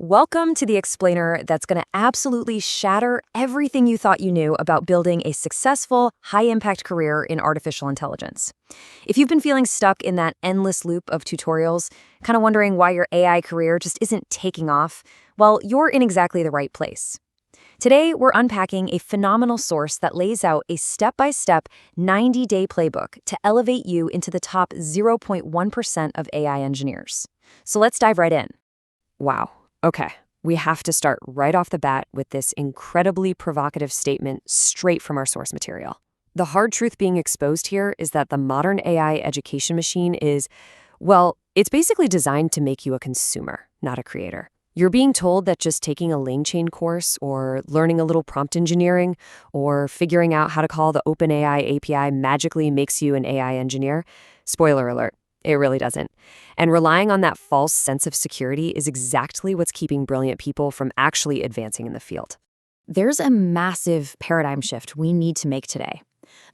Welcome to the explainer that's going to absolutely shatter everything you thought you knew about building a successful, high-impact career in artificial intelligence. If you've been feeling stuck in that endless loop of tutorials, kind of wondering why your AI career just isn't taking off, well, you're in exactly the right place. Today, we're unpacking a phenomenal source that lays out a step-by-step 90-day playbook to elevate you into the top 0.1% of AI engineers. So let's dive right in. Wow. Okay, we have to start right off the bat with this incredibly provocative statement straight from our source material. The hard truth being exposed here is that the modern AI education machine is, well, it's basically designed to make you a consumer, not a creator. You're being told that just taking a LangChain course or learning a little prompt engineering or figuring out how to call the OpenAI API magically makes you an AI engineer. Spoiler alert. It really doesn't. And relying on that false sense of security is exactly what's keeping brilliant people from actually advancing in the field. There's a massive paradigm shift we need to make today.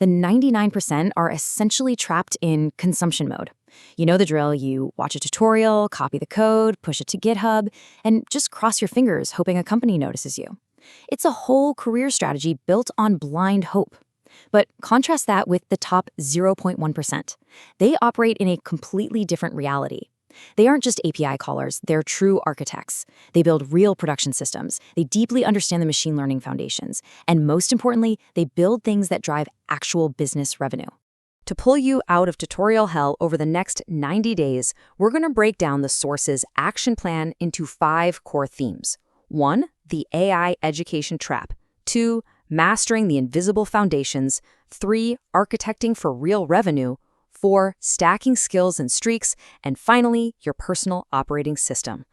The 99% are essentially trapped in consumption mode. You know the drill. You watch a tutorial, copy the code, push it to GitHub, and just cross your fingers hoping a company notices you. It's a whole career strategy built on blind hope. But contrast that with the top 0.1%. They operate in a completely different reality. They aren't just API callers, they're true architects. They build real production systems. They deeply understand the machine learning foundations. And most importantly, they build things that drive actual business revenue. To pull you out of tutorial hell over the next 90 days, we're going to break down the source's action plan into 5 core themes. 1. The AI education trap. 2. Mastering the invisible foundations. 3. Architecting for real revenue. 4. Stacking skills and streaks. And finally, your personal operating system.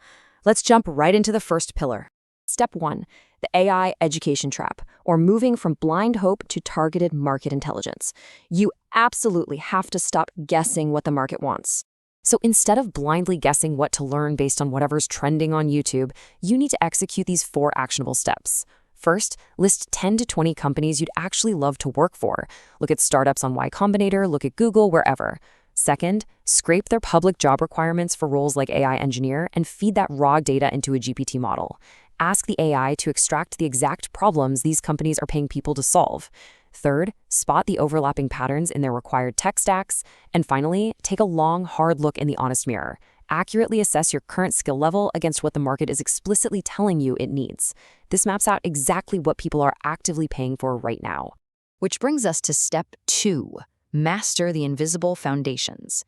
Let's jump right into the first pillar. Step 1. The AI education trap, or moving from blind hope to targeted market intelligence. You absolutely have to stop guessing what the market wants. So instead of blindly guessing what to learn based on whatever's trending on YouTube, you need to execute these 4 actionable steps. First, list 10 to 20 companies you'd actually love to work for. Look at startups on Y Combinator, look at Google, wherever. Second, scrape their public job requirements for roles like AI engineer and feed that raw data into a GPT model. Ask the AI to extract the exact problems these companies are paying people to solve. Third, spot the overlapping patterns in their required tech stacks. And finally, take a long, hard look in the honest mirror. Accurately assess your current skill level against what the market is explicitly telling you it needs. This maps out exactly what people are actively paying for right now. Which brings us to step 2, master the invisible foundations.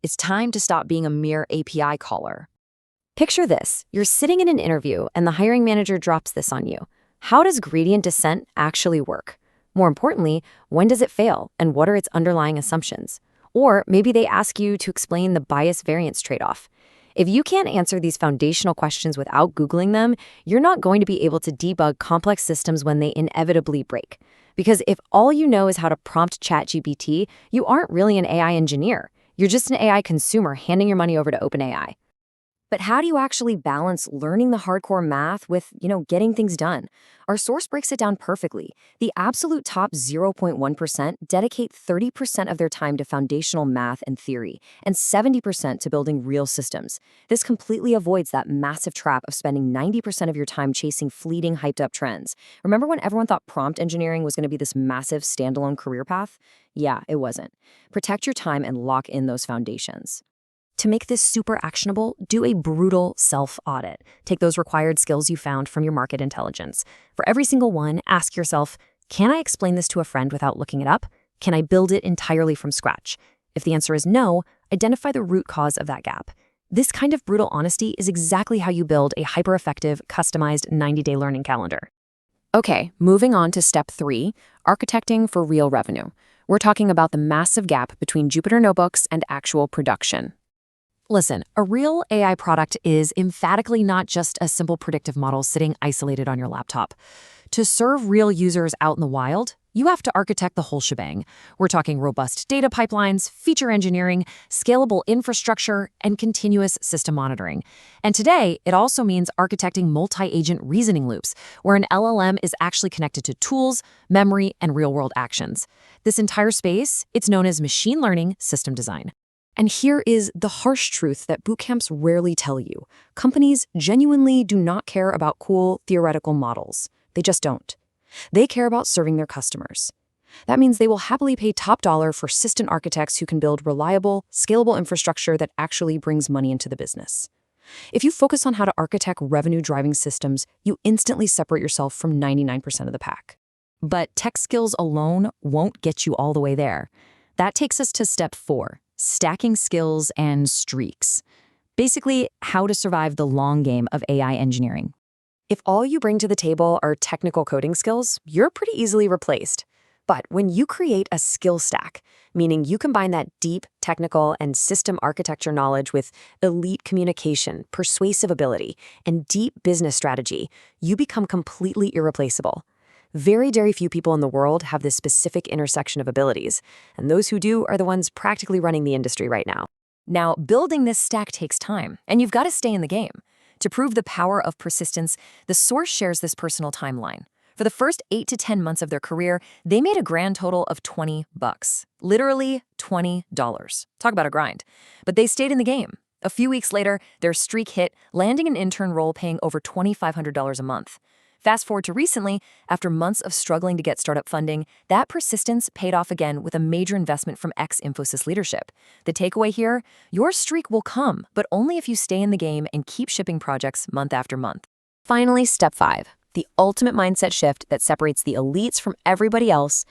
It's time to stop being a mere API caller. Picture this. You're sitting in an interview and the hiring manager drops this on you. How does gradient descent actually work? More importantly, when does it fail and what are its underlying assumptions? Or maybe they ask you to explain the bias variance trade-off. If you can't answer these foundational questions without Googling them, you're not going to be able to debug complex systems when they inevitably break. Because if all you know is how to prompt ChatGPT, you aren't really an AI engineer. You're just an AI consumer handing your money over to OpenAI. But how do you actually balance learning the hardcore math with, getting things done? Our source breaks it down perfectly. The absolute top 0.1% dedicate 30% of their time to foundational math and theory, and 70% to building real systems. This completely avoids that massive trap of spending 90% of your time chasing fleeting, hyped-up trends. Remember when everyone thought prompt engineering was going to be this massive, standalone career path? Yeah, it wasn't. Protect your time and lock in those foundations. To make this super actionable, do a brutal self-audit. Take those required skills you found from your market intelligence. For every single one, ask yourself, can I explain this to a friend without looking it up? Can I build it entirely from scratch? If the answer is no, identify the root cause of that gap. This kind of brutal honesty is exactly how you build a hyper-effective, customized 90-day learning calendar. Okay, moving on to step 3, architecting for real revenue. We're talking about the massive gap between Jupyter Notebooks and actual production. Listen, a real AI product is emphatically not just a simple predictive model sitting isolated on your laptop. To serve real users out in the wild, you have to architect the whole shebang. We're talking robust data pipelines, feature engineering, scalable infrastructure, and continuous system monitoring. And today, it also means architecting multi-agent reasoning loops, where an LLM is actually connected to tools, memory, and real-world actions. This entire space, it's known as machine learning system design. And here is the harsh truth that boot camps rarely tell you. Companies genuinely do not care about cool, theoretical models. They just don't. They care about serving their customers. That means they will happily pay top dollar for system architects who can build reliable, scalable infrastructure that actually brings money into the business. If you focus on how to architect revenue-driving systems, you instantly separate yourself from 99% of the pack. But tech skills alone won't get you all the way there. That takes us to step 4, stacking skills and streaks. Basically, how to survive the long game of AI engineering. If all you bring to the table are technical coding skills, you're pretty easily replaced. But when you create a skill stack, meaning you combine that deep technical and system architecture knowledge with elite communication, persuasive ability, and deep business strategy, you become completely irreplaceable. Very few people in the world have this specific intersection of abilities, and those who do are the ones practically running the industry right now. Now, building this stack takes time, and you've got to stay in the game. To prove the power of persistence, the source shares this personal timeline. For the first 8 to 10 months of their career, they made a grand total of $20. Literally $20. Talk about a grind. But they stayed in the game. A few weeks later, their streak hit, landing an intern role paying over $2,500 a month. Fast forward to recently, after months of struggling to get startup funding, that persistence paid off again with a major investment from ex-Infosys leadership. The takeaway here, your streak will come, but only if you stay in the game and keep shipping projects month after month. Finally, step 5, the ultimate mindset shift that separates the elites from everybody else,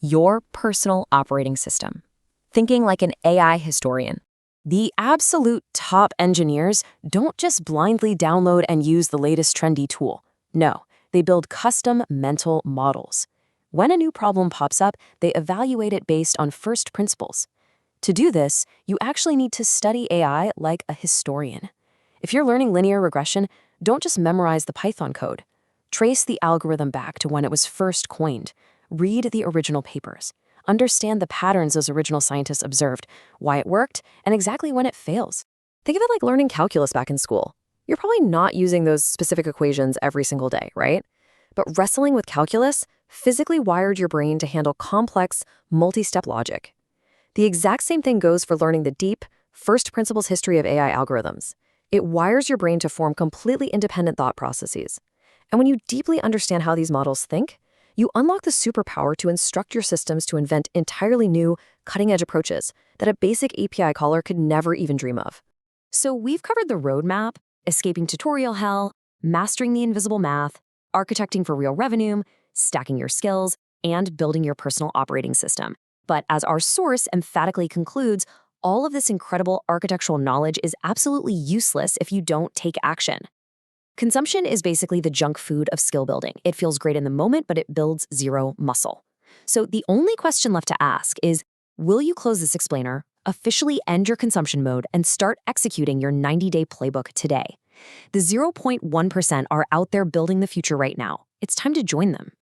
your personal operating system. Thinking like an AI historian. The absolute top engineers don't just blindly download and use the latest trendy tool. No. They build custom mental models. When a new problem pops up, they evaluate it based on first principles. To do this, you actually need to study AI like a historian. If you're learning linear regression, don't just memorize the Python code. Trace the algorithm back to when it was first coined. Read the original papers. Understand the patterns those original scientists observed, why it worked, and exactly when it fails. Think of it like learning calculus back in school. You're probably not using those specific equations every single day, right? But wrestling with calculus physically wired your brain to handle complex, multi-step logic. The exact same thing goes for learning the deep, first principles history of AI algorithms. It wires your brain to form completely independent thought processes. And when you deeply understand how these models think, you unlock the superpower to instruct your systems to invent entirely new, cutting-edge approaches that a basic API caller could never even dream of. So we've covered the roadmap, escaping tutorial hell, mastering the invisible math, architecting for real revenue, stacking your skills, and building your personal operating system. But as our source emphatically concludes, all of this incredible architectural knowledge is absolutely useless if you don't take action. Consumption is basically the junk food of skill building. It feels great in the moment, but it builds zero muscle. So the only question left to ask is, will you close this explainer, officially end your consumption mode, and start executing your 90-day playbook today? The 0.1% are out there building the future right now. It's time to join them.